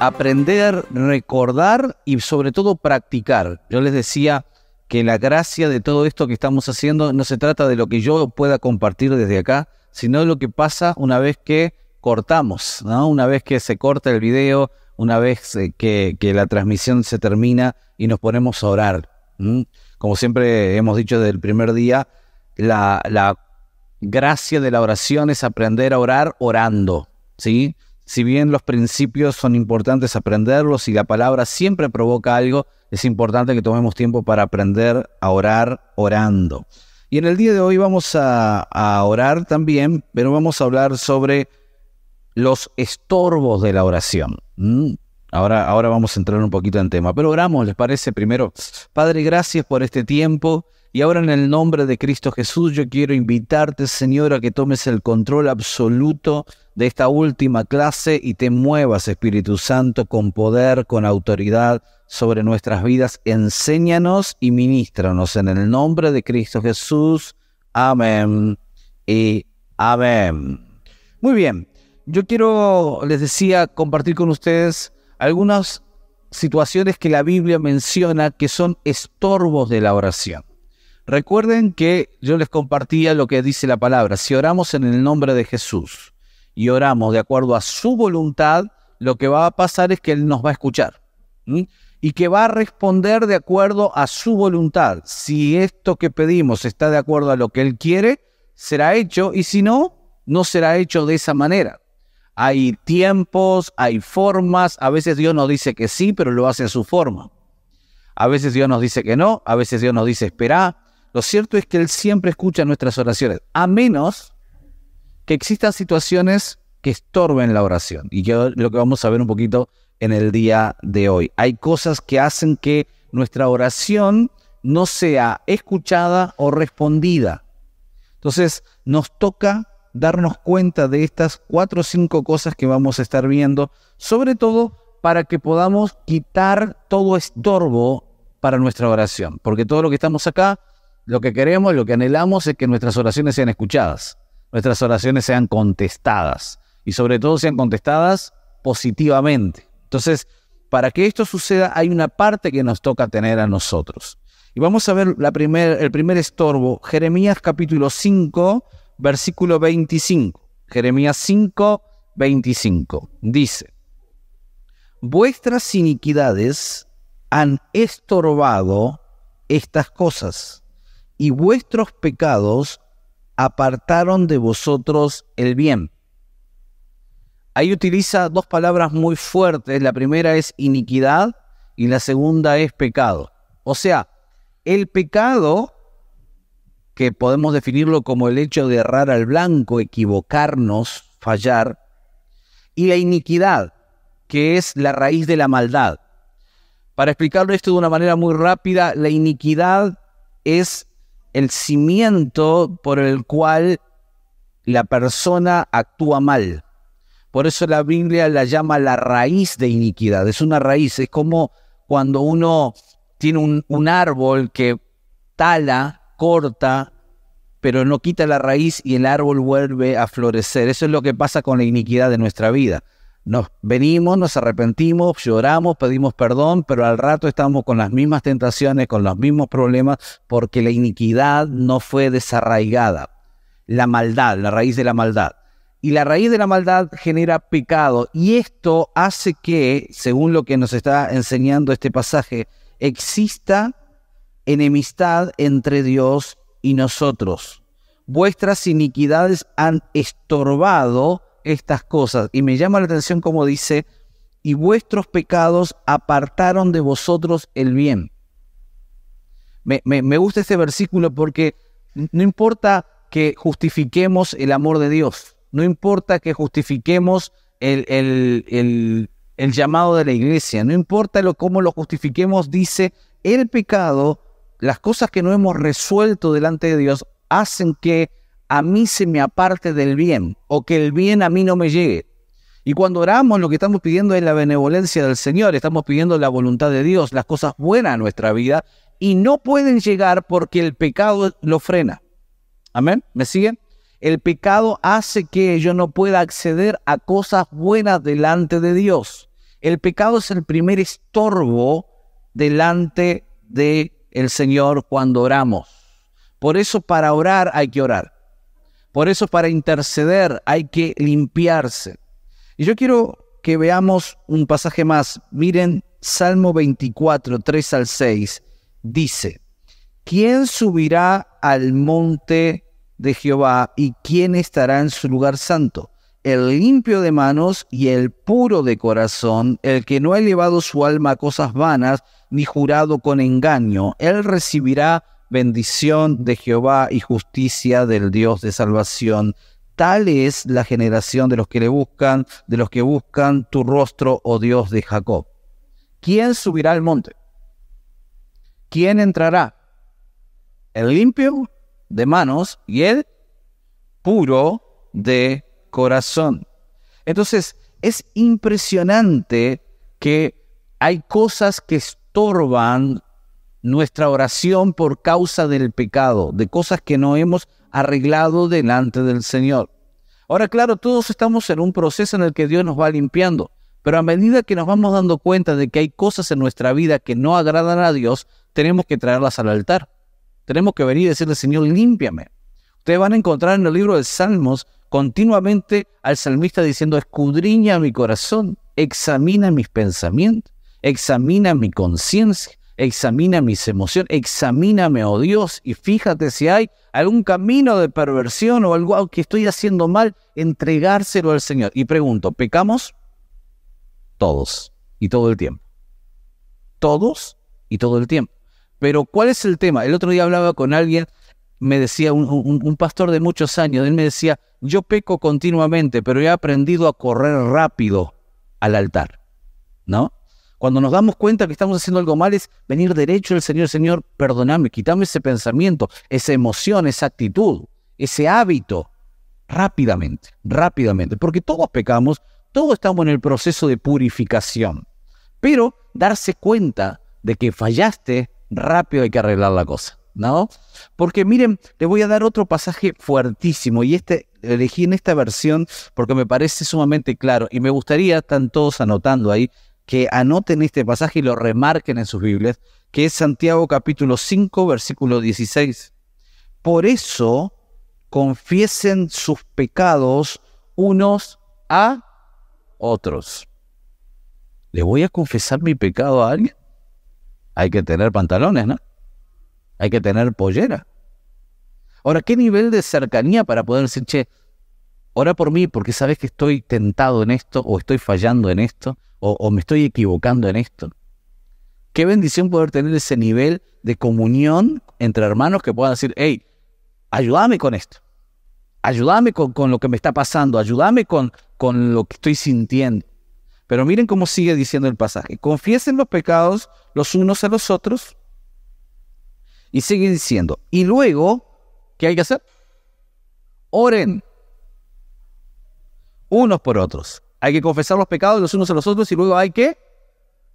aprender, recordar y sobre todo practicar. Yo les decía que la gracia de todo esto que estamos haciendo no se trata de lo que yo pueda compartir desde acá, sino de lo que pasa una vez que cortamos, ¿no? Una vez que se corta el video, una vez que la transmisión se termina y nos ponemos a orar. Como siempre hemos dicho desde el primer día, la gracia de la oración es aprender a orar orando, ¿sí? Si bien los principios son importantes aprenderlos y la palabra siempre provoca algo, es importante que tomemos tiempo para aprender a orar orando. Y en el día de hoy vamos a orar también, pero vamos a hablar sobre los estorbos de la oración. Ahora vamos a entrar un poquito en tema, pero oramos, ¿les parece? Primero, Padre, gracias por este tiempo. Y ahora en el nombre de Cristo Jesús yo quiero invitarte, Señor, a que tomes el control absoluto de esta última clase y te muevas, Espíritu Santo, con poder, con autoridad sobre nuestras vidas. Enséñanos y ministranos en el nombre de Cristo Jesús. Amén y amén. Muy bien, yo quiero, les decía, compartir con ustedes algunas situaciones que la Biblia menciona que son estorbos de la oración. Recuerden que yo les compartía lo que dice la palabra. Si oramos en el nombre de Jesús y oramos de acuerdo a su voluntad, lo que va a pasar es que Él nos va a escuchar, y que va a responder de acuerdo a su voluntad. Si esto que pedimos está de acuerdo a lo que Él quiere, será hecho, y si no, no será hecho de esa manera. Hay tiempos, hay formas. A veces Dios nos dice que sí, pero lo hace a su forma. A veces Dios nos dice que no, a veces Dios nos dice espera. Lo cierto es que Él siempre escucha nuestras oraciones, a menos que existan situaciones que estorben la oración. Y que lo que vamos a ver un poquito en el día de hoy. Hay cosas que hacen que nuestra oración no sea escuchada o respondida. Entonces nos toca darnos cuenta de estas 4 o 5 cosas que vamos a estar viendo, sobre todo para que podamos quitar todo estorbo para nuestra oración. Porque todo lo que estamos acá, lo que queremos, lo que anhelamos es que nuestras oraciones sean escuchadas, nuestras oraciones sean contestadas y sobre todo sean contestadas positivamente. Entonces, para que esto suceda hay una parte que nos toca tener a nosotros. Y vamos a ver el primer estorbo, Jeremías capítulo 5, versículo 25. Jeremías 5, 25. Dice: vuestras iniquidades han estorbado estas cosas, y vuestros pecados apartaron de vosotros el bien. Ahí utiliza 2 palabras muy fuertes. La primera es iniquidad y la segunda es pecado. O sea, el pecado, que podemos definirlo como el hecho de errar al blanco, equivocarnos, fallar, y la iniquidad, que es la raíz de la maldad. Para explicarlo esto de una manera muy rápida, la iniquidad es el cimiento por el cual la persona actúa mal. Por eso la Biblia la llama la raíz de iniquidad. Es una raíz, es como cuando uno tiene un árbol que tala, corta, pero no quita la raíz y el árbol vuelve a florecer. Eso es lo que pasa con la iniquidad de nuestra vida. Nos venimos, nos arrepentimos, lloramos, pedimos perdón, pero al rato estamos con las mismas tentaciones, con los mismos problemas, porque la iniquidad no fue desarraigada. La maldad, la raíz de la maldad. Y la raíz de la maldad genera pecado. Y esto hace que, según lo que nos está enseñando este pasaje, exista enemistad entre Dios y nosotros. Vuestras iniquidades han estorbado estas cosas. Y me llama la atención como dice: y vuestros pecados apartaron de vosotros el bien. Me gusta este versículo porque no importa que justifiquemos el amor de Dios, no importa que justifiquemos el llamado de la iglesia, no importa cómo lo justifiquemos, dice: el pecado, las cosas que no hemos resuelto delante de Dios, hacen que a mí se me aparte del bien, o que el bien a mí no me llegue. Y cuando oramos, lo que estamos pidiendo es la benevolencia del Señor, estamos pidiendo la voluntad de Dios, las cosas buenas a nuestra vida, y no pueden llegar porque el pecado lo frena. ¿Amén? ¿Me siguen? El pecado hace que yo no pueda acceder a cosas buenas delante de Dios. El pecado es el primer estorbo delante del Señor cuando oramos. Por eso para orar hay que orar. Por eso para interceder hay que limpiarse. Y yo quiero que veamos un pasaje más. Miren, Salmo 24, 3 al 6, dice: ¿Quién subirá al monte de Jehová y quién estará en su lugar santo? El limpio de manos y el puro de corazón, el que no ha elevado su alma a cosas vanas, ni jurado con engaño. Él recibirá bendición de Jehová y justicia del Dios de salvación. Tal es la generación de los que le buscan, de los que buscan tu rostro, oh Dios de Jacob. ¿Quién subirá al monte? ¿Quién entrará? El limpio de manos y el puro de corazón. Entonces, es impresionante que hay cosas que estorban nuestra oración por causa del pecado, de cosas que no hemos arreglado delante del Señor. Ahora, claro, todos estamos en un proceso en el que Dios nos va limpiando, pero a medida que nos vamos dando cuenta de que hay cosas en nuestra vida que no agradan a Dios, tenemos que traerlas al altar. Tenemos que venir y decirle: Señor, límpiame. Ustedes van a encontrar en el libro de Salmos continuamente al salmista diciendo: escudriña mi corazón, examina mis pensamientos, examina mi conciencia, examina mis emociones, examíname, oh Dios, y fíjate si hay algún camino de perversión o algo que estoy haciendo mal, entregárselo al Señor. Y pregunto, ¿pecamos? Todos y todo el tiempo. Todos y todo el tiempo. Pero ¿cuál es el tema? El otro día hablaba con alguien, me decía un pastor de muchos años, él me decía: yo peco continuamente, pero he aprendido a correr rápido al altar, ¿no? Cuando nos damos cuenta que estamos haciendo algo mal es venir derecho al Señor: Señor, perdóname, quítame ese pensamiento, esa emoción, esa actitud, ese hábito, rápidamente, porque todos pecamos, todos estamos en el proceso de purificación, pero darse cuenta de que fallaste, rápido hay que arreglar la cosa, ¿no? Porque miren, les voy a dar otro pasaje fuertísimo, y elegí en esta versión porque me parece sumamente claro, y me gustaría, están todos anotando ahí, que anoten este pasaje y lo remarquen en sus Biblias, que es Santiago capítulo 5, versículo 16. Por eso, confiesen sus pecados unos a otros. ¿Le voy a confesar mi pecado a alguien? Hay que tener pantalones, ¿no? Hay que tener pollera. Ahora, ¿qué nivel de cercanía para poder decir: che, ora por mí porque sabes que estoy tentado en esto, o estoy fallando en esto, o me estoy equivocando en esto? Qué bendición poder tener ese nivel de comunión entre hermanos que puedan decir: hey, ayúdame con esto, ayúdame con lo que me está pasando, ayúdame con lo que estoy sintiendo. Pero miren cómo sigue diciendo el pasaje: confiesen los pecados los unos a los otros. Y sigue diciendo: y luego, ¿qué hay que hacer? Oren unos por otros. Hay que confesar los pecados los unos a los otros y luego hay que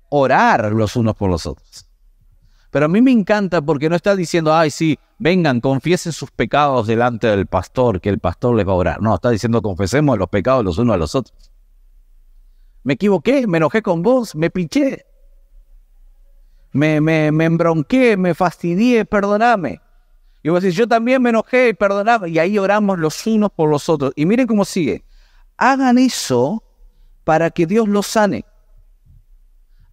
orar los unos por los otros. Pero a mí me encanta porque no está diciendo: ay, sí, vengan, confiesen sus pecados delante del pastor, que el pastor les va a orar. No, está diciendo: confesemos los pecados los unos a los otros. Me equivoqué, me enojé con vos, me piché, me embronqué, me fastidié, perdóname. Y vos decís: yo también me enojé, perdóname. Y ahí oramos los unos por los otros. Y miren cómo sigue: hagan eso para que Dios los sane.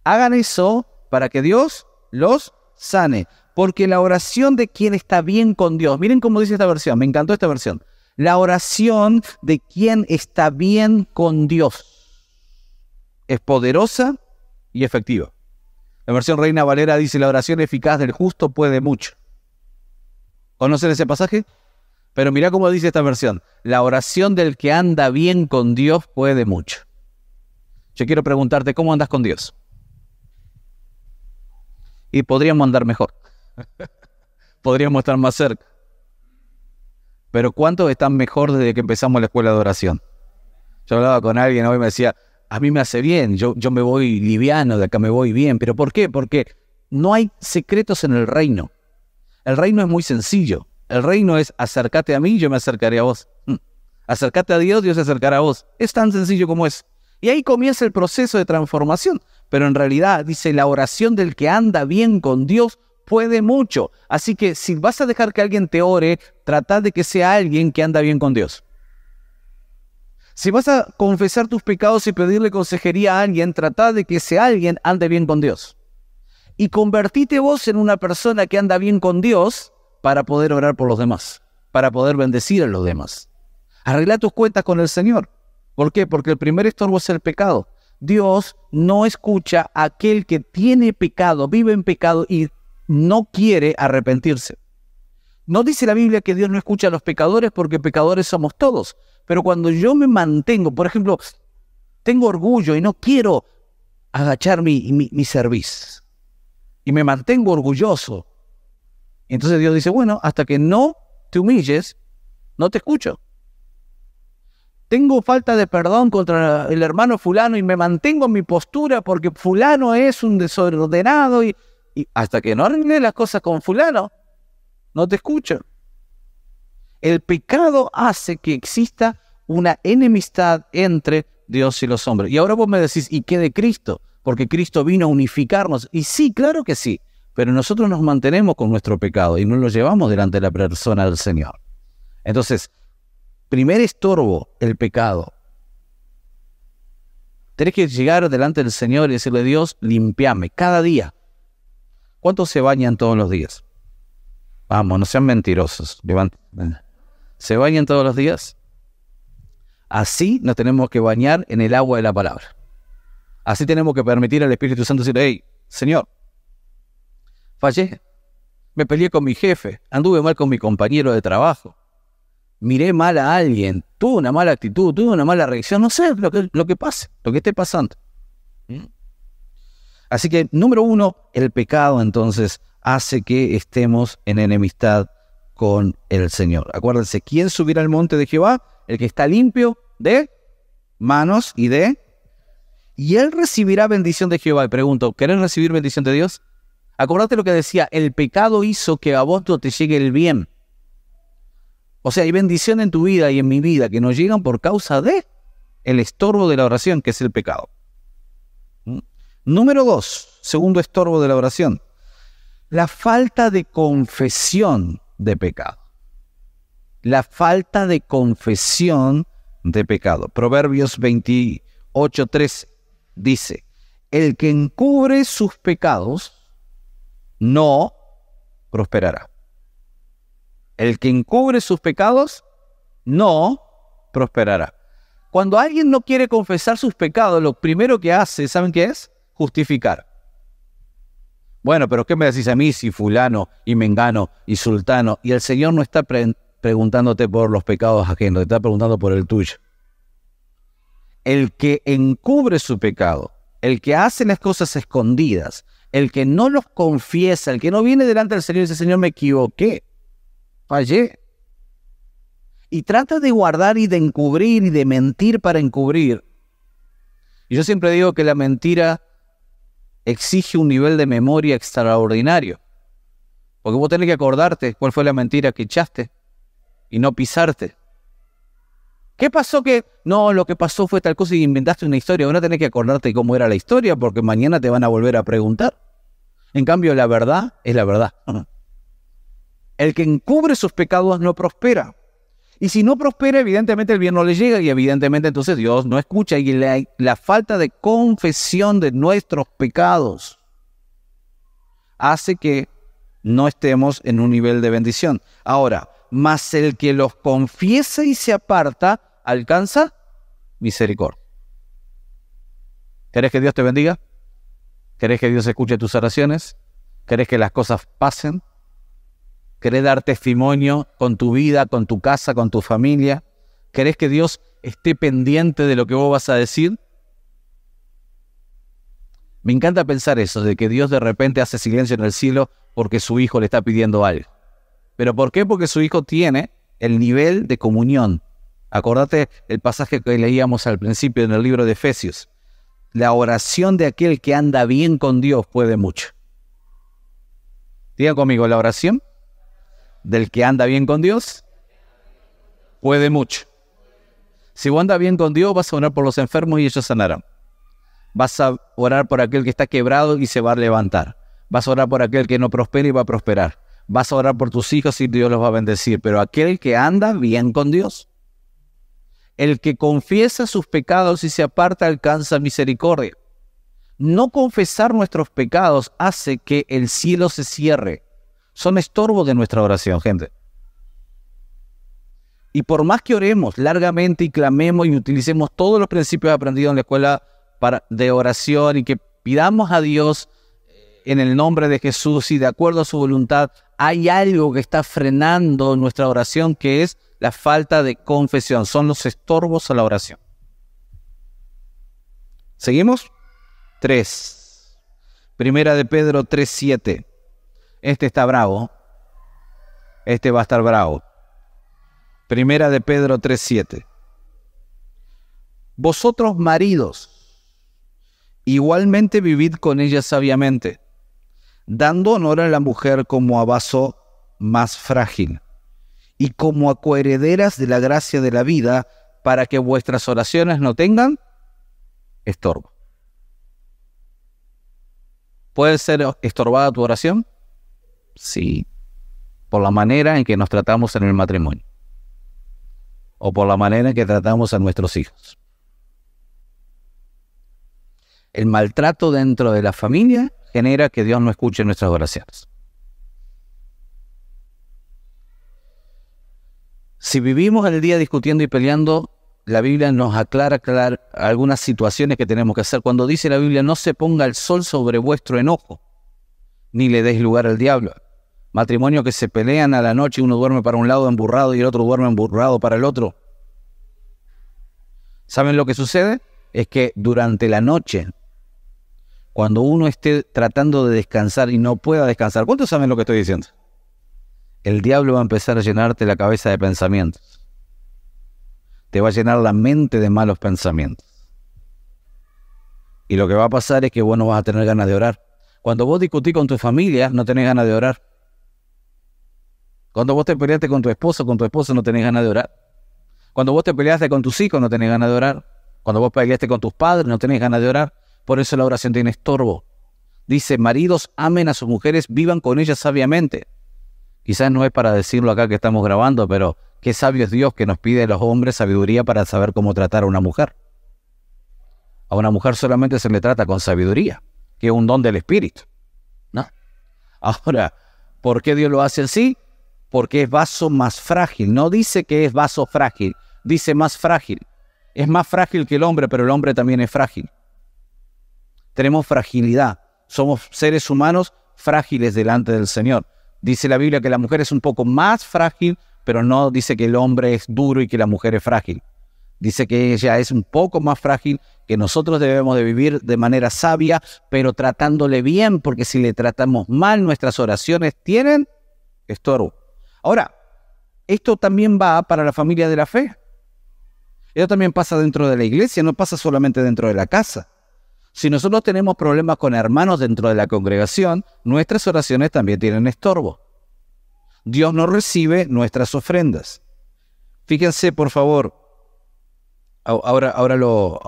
Hagan eso para que Dios los sane. Porque la oración de quien está bien con Dios, miren cómo dice esta versión, me encantó esta versión. La oración de quien está bien con Dios es poderosa y efectiva. La versión Reina Valera dice: la oración eficaz del justo puede mucho. ¿Conocen ese pasaje? Pero mirá cómo dice esta versión: la oración del que anda bien con Dios puede mucho. Yo quiero preguntarte: ¿cómo andas con Dios? Y podríamos andar mejor. Podríamos estar más cerca. Pero ¿cuántos están mejor desde que empezamos la escuela de oración? Yo hablaba con alguien hoy y me decía: a mí me hace bien, yo me voy liviano, de acá me voy bien. ¿Pero por qué? Porque no hay secretos en el reino. El reino es muy sencillo. El reino es: acércate a mí, yo me acercaré a vos. Acércate a Dios, Dios se acercará a vos. Es tan sencillo como es. Y ahí comienza el proceso de transformación. Pero en realidad, dice, la oración del que anda bien con Dios puede mucho. Así que si vas a dejar que alguien te ore, trata de que sea alguien que anda bien con Dios. Si vas a confesar tus pecados y pedirle consejería a alguien, trata de que ese alguien ande bien con Dios. Y convertite vos en una persona que anda bien con Dios para poder orar por los demás, para poder bendecir a los demás. Arregla tus cuentas con el Señor. ¿Por qué? Porque el primer estorbo es el pecado. Dios no escucha a aquel que tiene pecado, vive en pecado y no quiere arrepentirse. No dice la Biblia que Dios no escucha a los pecadores porque pecadores somos todos. Pero cuando yo me mantengo, por ejemplo, tengo orgullo y no quiero agachar mi cerviz y me mantengo orgulloso, entonces Dios dice, bueno, hasta que no te humilles, no te escucho. Tengo falta de perdón contra el hermano fulano y me mantengo en mi postura porque fulano es un desordenado y hasta que no arregle las cosas con fulano, no te escucho. El pecado hace que exista una enemistad entre Dios y los hombres. Y ahora vos me decís, ¿y qué de Cristo? Porque Cristo vino a unificarnos. Y sí, claro que sí, pero nosotros nos mantenemos con nuestro pecado y no lo llevamos delante de la persona del Señor. Entonces, primer estorbo, el pecado. Tenés que llegar delante del Señor y decirle, Dios, limpiame cada día. ¿Cuántos se bañan todos los días? Vamos, no sean mentirosos. ¿Se bañan todos los días? Así nos tenemos que bañar en el agua de la palabra. Así tenemos que permitir al Espíritu Santo decir, hey, Señor, fallé, me peleé con mi jefe, anduve mal con mi compañero de trabajo, miré mal a alguien, tuve una mala actitud, tuve una mala reacción, no sé lo que pase, lo que esté pasando. Así que, número uno, el pecado entonces hace que estemos en enemistad con el Señor. Acuérdense, ¿quién subirá al monte de Jehová? El que está limpio de manos y él recibirá bendición de Jehová. Y pregunto, ¿querés recibir bendición de Dios? Acordate lo que decía, el pecado hizo que a vos no te llegue el bien. O sea, hay bendición en tu vida y en mi vida que nos llegan por causa de el estorbo de la oración, que es el pecado. Número 2, segundo estorbo de la oración, la falta de confesión de pecado. La falta de confesión de pecado. Proverbios 28:13 dice, el que encubre sus pecados no prosperará. El que encubre sus pecados no prosperará. Cuando alguien no quiere confesar sus pecados, lo primero que hace, ¿saben qué es? Justificar. Bueno, pero ¿qué me decís a mí si fulano y mengano y sultano? Y el Señor no está preguntándote por los pecados ajenos, te está preguntando por el tuyo. El que encubre su pecado, el que hace las cosas escondidas, el que no los confiesa, el que no viene delante del Señor y dice, Señor, me equivoqué, fallé. Y trata de guardar y de encubrir y de mentir para encubrir. Y yo siempre digo que la mentira exige un nivel de memoria extraordinario. Porque vos tenés que acordarte cuál fue la mentira que echaste y no pisarte. ¿Qué pasó que? No, lo que pasó fue tal cosa y inventaste una historia. Vos no tenés que acordarte cómo era la historia porque mañana te van a volver a preguntar. En cambio, la verdad es la verdad. El que encubre sus pecados no prospera. Y si no prospera, evidentemente el bien no le llega y evidentemente entonces Dios no escucha. Y la falta de confesión de nuestros pecados hace que no estemos en un nivel de bendición. Ahora, mas el que los confiesa y se aparta, alcanza misericordia. ¿Querés que Dios te bendiga? ¿Querés que Dios escuche tus oraciones? ¿Querés que las cosas pasen? ¿Querés dar testimonio con tu vida, con tu casa, con tu familia? ¿Querés que Dios esté pendiente de lo que vos vas a decir? Me encanta pensar eso, de que Dios de repente hace silencio en el cielo porque su hijo le está pidiendo algo. ¿Pero por qué? Porque su hijo tiene el nivel de comunión. Acordate el pasaje que leíamos al principio en el libro de Efesios. La oración de aquel que anda bien con Dios puede mucho. Digan conmigo, la oración del que anda bien con Dios puede mucho. Si vos andas bien con Dios, vas a orar por los enfermos y ellos sanarán. Vas a orar por aquel que está quebrado y se va a levantar. Vas a orar por aquel que no prospera y va a prosperar. Vas a orar por tus hijos y Dios los va a bendecir. Pero aquel que anda bien con Dios, el que confiesa sus pecados y se aparta, alcanza misericordia. No confesar nuestros pecados hace que el cielo se cierre. Son estorbo de nuestra oración, gente. Y por más que oremos largamente y clamemos y utilicemos todos los principios aprendidos en la escuela de oración y que pidamos a Dios en el nombre de Jesús y de acuerdo a su voluntad, hay algo que está frenando nuestra oración, que es la falta de confesión. Son los estorbos a la oración. ¿Seguimos? 3. Primera de Pedro 3:7. Este está bravo. Este va a estar bravo. Primera de Pedro 3:7. Vosotros maridos, igualmente vivid con ella sabiamente, dando honor a la mujer como a vaso más frágil y como a coherederas de la gracia de la vida, para que vuestras oraciones no tengan estorbo. ¿Puede ser estorbada tu oración? Sí, por la manera en que nos tratamos en el matrimonio o por la manera en que tratamos a nuestros hijos. El maltrato dentro de la familia genera que Dios no escuche nuestras oraciones. Si vivimos el día discutiendo y peleando, la Biblia nos aclara algunas situaciones que tenemos que hacer. Cuando dice la Biblia, no se ponga el sol sobre vuestro enojo, ni le deis lugar al diablo. Matrimonio que se pelean a la noche, uno duerme para un lado emburrado y el otro duerme emburrado para el otro. ¿Saben lo que sucede? Es que durante la noche, cuando uno esté tratando de descansar y no pueda descansar, ¿cuántos saben lo que estoy diciendo? El diablo va a empezar a llenarte la cabeza de pensamientos. Te va a llenar la mente de malos pensamientos. Y lo que va a pasar es que vos no vas a tener ganas de orar. Cuando vos discutís con tu familia, no tenés ganas de orar. Cuando vos te peleaste con tu esposo no tenés ganas de orar. Cuando vos te peleaste con tus hijos, no tenés ganas de orar. Cuando vos peleaste con tus padres, no tenés ganas de orar. Por eso la oración tiene estorbo. Dice, maridos, amen a sus mujeres, vivan con ellas sabiamente. Quizás no es para decirlo acá que estamos grabando, pero qué sabio es Dios que nos pide a los hombres sabiduría para saber cómo tratar a una mujer. A una mujer solamente se le trata con sabiduría, que es un don del Espíritu, ¿no? Ahora, ¿por qué Dios lo hace así? Porque es vaso más frágil. No dice que es vaso frágil, dice más frágil. Es más frágil que el hombre, pero el hombre también es frágil. Tenemos fragilidad. Somos seres humanos frágiles delante del Señor. Dice la Biblia que la mujer es un poco más frágil, pero no dice que el hombre es duro y que la mujer es frágil. Dice que ella es un poco más frágil, que nosotros debemos de vivir de manera sabia, pero tratándole bien, porque si le tratamos mal, nuestras oraciones tienen estorbo. Ahora, esto también va para la familia de la fe. Esto también pasa dentro de la iglesia, no pasa solamente dentro de la casa. Si nosotros tenemos problemas con hermanos dentro de la congregación, nuestras oraciones también tienen estorbo. Dios no recibe nuestras ofrendas. Fíjense, por favor, ahora lo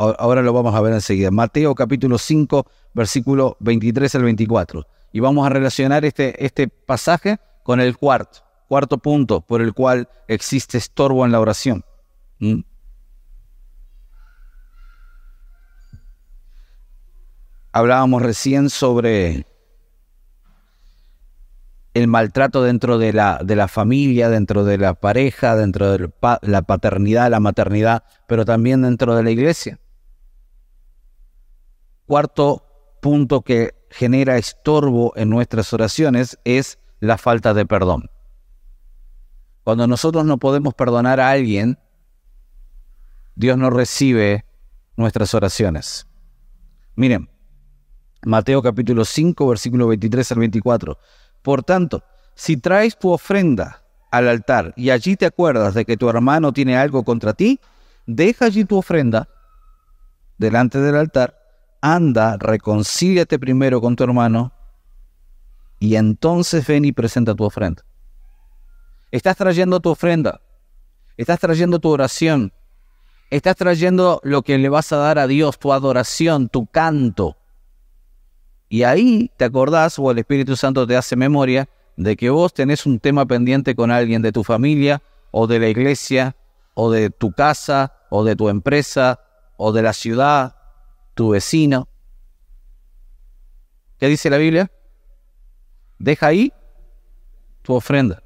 vamos a ver enseguida. Mateo capítulo 5, versículo 23 al 24. Y vamos a relacionar este pasaje con el cuarto punto por el cual existe estorbo en la oración. Hablábamos recién sobre el maltrato dentro de la familia, dentro de la pareja, dentro de la paternidad, la maternidad, pero también dentro de la iglesia. Cuarto punto que genera estorbo en nuestras oraciones es la falta de perdón. Cuando nosotros no podemos perdonar a alguien, Dios no recibe nuestras oraciones. Miren, Mateo capítulo 5, versículo 23 al 24. Por tanto, si traes tu ofrenda al altar y allí te acuerdas de que tu hermano tiene algo contra ti, deja allí tu ofrenda delante del altar, anda, reconcíliate primero con tu hermano y entonces ven y presenta tu ofrenda. Estás trayendo tu ofrenda, estás trayendo tu oración, Estás trayendo lo que le vas a dar a Dios, tu adoración, tu canto. Y ahí te acordás, o el Espíritu Santo te hace memoria, de que vos tenés un tema pendiente con alguien de tu familia, o de la iglesia, o de tu casa, o de tu empresa, o de la ciudad, tu vecino. ¿Qué dice la Biblia? Deja ahí tu ofrenda.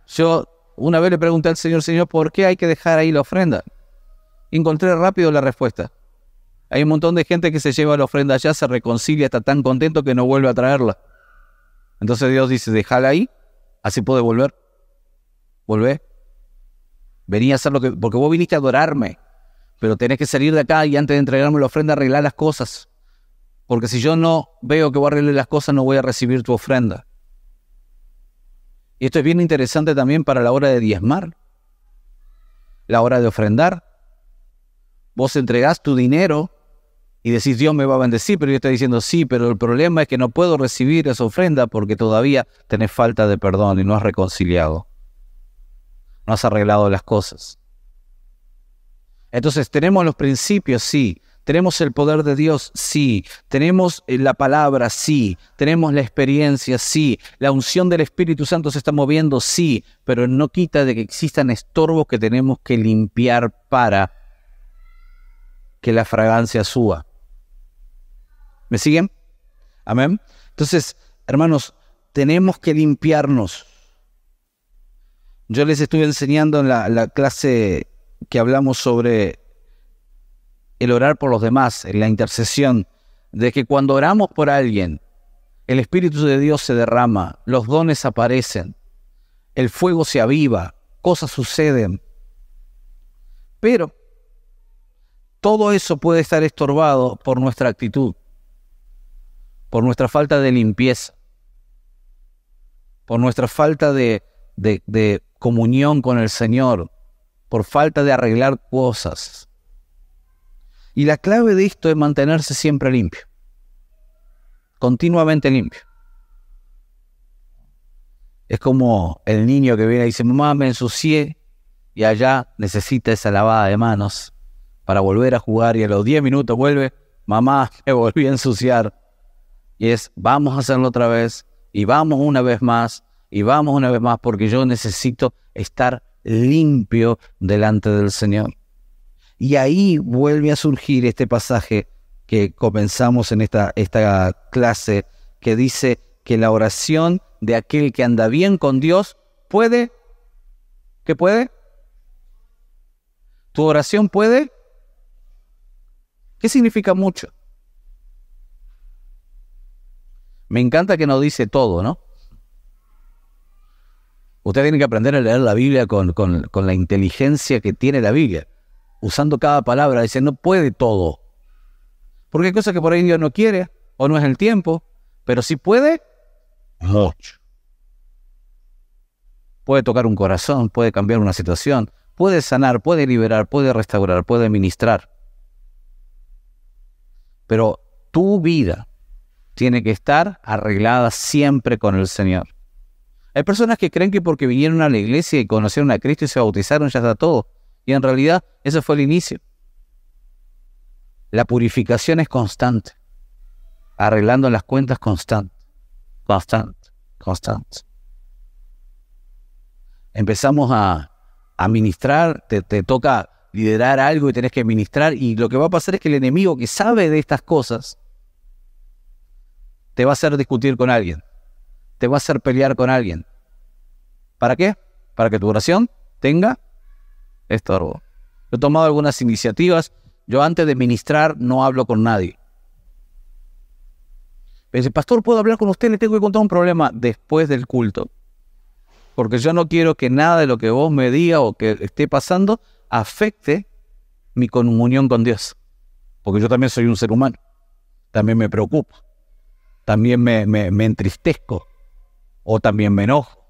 Yo una vez le pregunté al Señor, Señor, ¿por qué hay que dejar ahí la ofrenda? Y encontré rápido la respuesta. Hay un montón de gente que se lleva la ofrenda allá, se reconcilia, está tan contento que no vuelve a traerla. Entonces Dios dice, déjala ahí, así puede volver. Volvé. Vení a hacer lo que... Porque vos viniste a adorarme, pero tenés que salir de acá y antes de entregarme la ofrenda arreglar las cosas. Porque si yo no veo que voy a arreglar las cosas, no voy a recibir tu ofrenda. Y esto es bien interesante también para la hora de diezmar, la hora de ofrendar. Vos entregás tu dinero y decís, Dios me va a bendecir, pero yo estoy diciendo, sí, pero el problema es que no puedo recibir esa ofrenda porque todavía tenés falta de perdón y no has reconciliado. No has arreglado las cosas. Entonces, tenemos los principios, sí. Tenemos el poder de Dios, sí. Tenemos la palabra, sí. Tenemos la experiencia, sí. La unción del Espíritu Santo se está moviendo, sí. Pero no quita de que existan estorbos que tenemos que limpiar para que la fragancia suba. ¿Me siguen? Amén. Entonces, hermanos, tenemos que limpiarnos. Yo les estuve enseñando en la clase que hablamos sobre el orar por los demás, en la intercesión, de que cuando oramos por alguien, el Espíritu de Dios se derrama, los dones aparecen, el fuego se aviva, cosas suceden. Pero todo eso puede estar estorbado por nuestra actitud, por nuestra falta de limpieza, por nuestra falta de comunión con el Señor, por falta de arreglar cosas. Y la clave de esto es mantenerse siempre limpio, continuamente limpio. Es como el niño que viene y dice, mamá, me ensucié, y allá necesita esa lavada de manos para volver a jugar, y a los 10 minutos vuelve, mamá, me volví a ensuciar. Y es, vamos a hacerlo otra vez, y vamos una vez más, y vamos una vez más, porque yo necesito estar limpio delante del Señor. Y ahí vuelve a surgir este pasaje que comenzamos en esta clase, que dice que la oración de aquel que anda bien con Dios puede, ¿qué puede? ¿Tu oración puede? ¿Qué significa mucho? Me encanta que nos dice todo, ¿no? Usted tiene que aprender a leer la Biblia con la inteligencia que tiene la Biblia, usando cada palabra. Dice, no puede todo. Porque hay cosas que por ahí Dios no quiere, o no es el tiempo, pero sí puede mucho. Puede tocar un corazón, puede cambiar una situación, puede sanar, puede liberar, puede restaurar, puede ministrar. Pero tu vida tiene que estar arreglada siempre con el Señor. Hay personas que creen que porque vinieron a la iglesia y conocieron a Cristo y se bautizaron ya está todo. Y en realidad ese fue el inicio. La purificación es constante. Arreglando las cuentas constante. Empezamos a ministrar, te toca liderar algo y tenés que ministrar, y lo que va a pasar es que el enemigo que sabe de estas cosas te va a hacer discutir con alguien, te va a hacer pelear con alguien. ¿Para qué? Para que tu oración tenga estorbo. Yo he tomado algunas iniciativas. Yo antes de ministrar no hablo con nadie. Me dice, pastor, ¿puedo hablar con usted? Le tengo que contar un problema después del culto. Porque yo no quiero que nada de lo que vos me diga o que esté pasando afecte mi comunión con Dios. Porque yo también soy un ser humano. También me preocupo. También me entristezco. O también me enojo.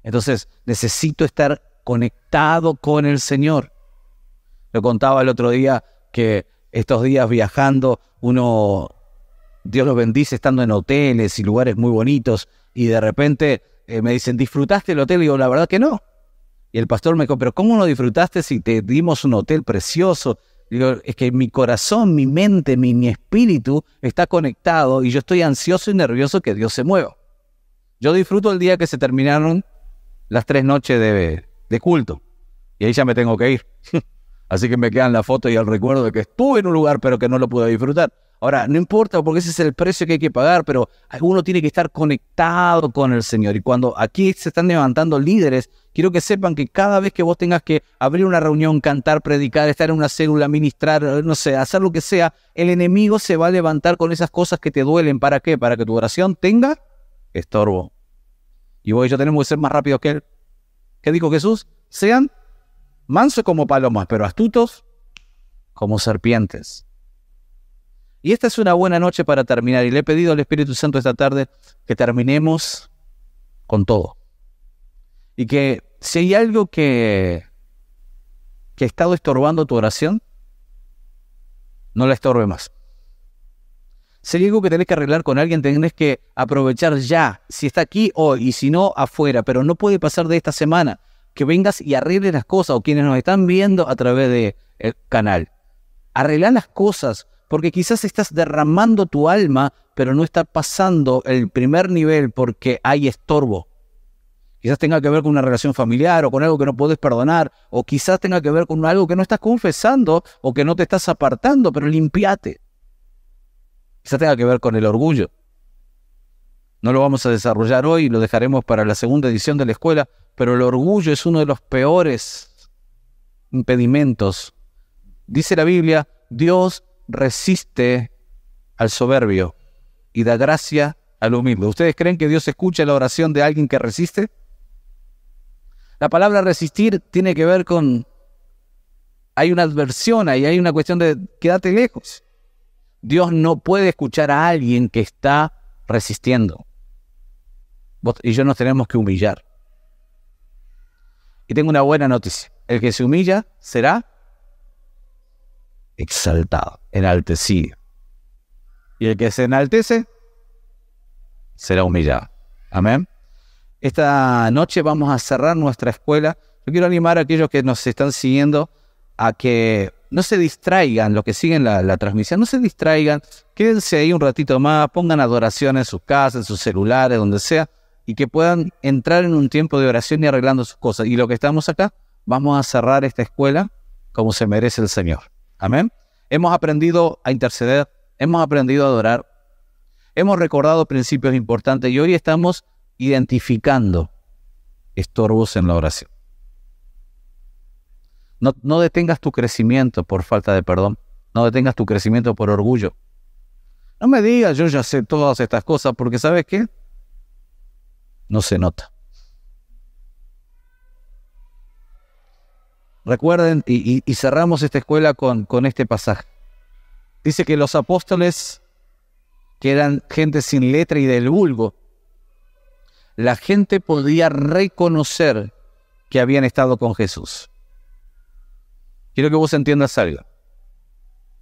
Entonces necesito estar conectado con el Señor. Lo contaba el otro día que estos días viajando, Dios los bendice estando en hoteles y lugares muy bonitos, y de repente me dicen, ¿disfrutaste el hotel? Y digo, la verdad que no. Y el pastor me dijo, pero ¿cómo no disfrutaste si te dimos un hotel precioso? Digo, es que mi corazón, mi mente, mi espíritu está conectado y yo estoy ansioso y nervioso que Dios se mueva. Yo disfruto el día que se terminaron las 3 noches de culto. Y ahí ya me tengo que ir. Así que me quedan la foto y el recuerdo de que estuve en un lugar pero que no lo pude disfrutar. Ahora, no importa porque ese es el precio que hay que pagar, pero uno tiene que estar conectado con el Señor. Y cuando aquí se están levantando líderes, quiero que sepan que cada vez que vos tengas que abrir una reunión, cantar, predicar, estar en una célula, ministrar, no sé, hacer lo que sea, el enemigo se va a levantar con esas cosas que te duelen. ¿Para qué? Para que tu oración tenga estorbo. Y vos y yo tenemos que ser más rápidos que Él. ¿Qué dijo Jesús? Sean mansos como palomas, pero astutos como serpientes. Y esta es una buena noche para terminar. Y le he pedido al Espíritu Santo esta tarde que terminemos con todo. Y que si hay algo que ha estado estorbando tu oración, no la estorbe más. Si hay algo que tenés que arreglar con alguien, tenés que aprovechar ya. Si está aquí hoy y si no, afuera. Pero no puede pasar de esta semana. Que vengas y arregles las cosas. O quienes nos están viendo a través del canal. Arreglar las cosas. Porque quizás estás derramando tu alma, pero no está pasando el primer nivel porque hay estorbo. Quizás tenga que ver con una relación familiar o con algo que no podés perdonar. O quizás tenga que ver con algo que no estás confesando o que no te estás apartando, pero limpiate. Quizás tenga que ver con el orgullo. No lo vamos a desarrollar hoy, lo dejaremos para la segunda edición de la escuela, pero el orgullo es uno de los peores impedimentos. Dice la Biblia, Dios resiste al soberbio y da gracia al humilde. ¿Ustedes creen que Dios escucha la oración de alguien que resiste? La palabra resistir tiene que ver con... Hay una adversión ahí, hay una cuestión de quédate lejos. Dios no puede escuchar a alguien que está resistiendo. Vos y yo nos tenemos que humillar. Y tengo una buena noticia. El que se humilla será exaltado, enaltecido. Y el que se enaltece será humillado. Amén. Esta noche vamos a cerrar nuestra escuela. Yo quiero animar a aquellos que nos están siguiendo a que no se distraigan, los que siguen la transmisión, no se distraigan, quédense ahí un ratito más, pongan adoración en sus casas, en sus celulares, donde sea, y que puedan entrar en un tiempo de oración y arreglando sus cosas. Y lo que estamos acá, vamos a cerrar esta escuela como se merece el Señor. Amén. Hemos aprendido a interceder, hemos aprendido a adorar, hemos recordado principios importantes y hoy estamos identificando estorbos en la oración. No detengas tu crecimiento por falta de perdón. No detengas tu crecimiento por orgullo. No me digas, yo ya sé todas estas cosas, porque ¿sabes qué? No se nota. Recuerden, y cerramos esta escuela con este pasaje. Dice que los apóstoles, que eran gente sin letra y del vulgo, la gente podía reconocer que habían estado con Jesús. Quiero que vos entiendas algo.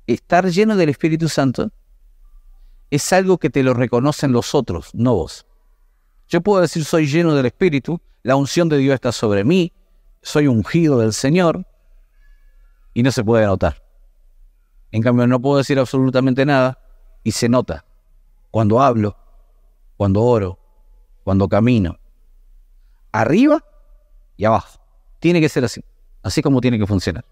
Estar lleno del Espíritu Santo es algo que te lo reconocen los otros, no vos. Yo puedo decir soy lleno del Espíritu, la unción de Dios está sobre mí, soy ungido del Señor y no se puede notar. En cambio no puedo decir absolutamente nada y se nota cuando hablo, cuando oro, cuando camino. Arriba y abajo. Tiene que ser así, así como tiene que funcionar.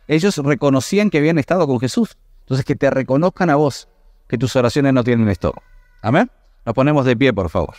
Ellos reconocían que habían estado con Jesús. Entonces que te reconozcan a vos que tus oraciones no tienen estorbo. Amén. Nos ponemos de pie, por favor.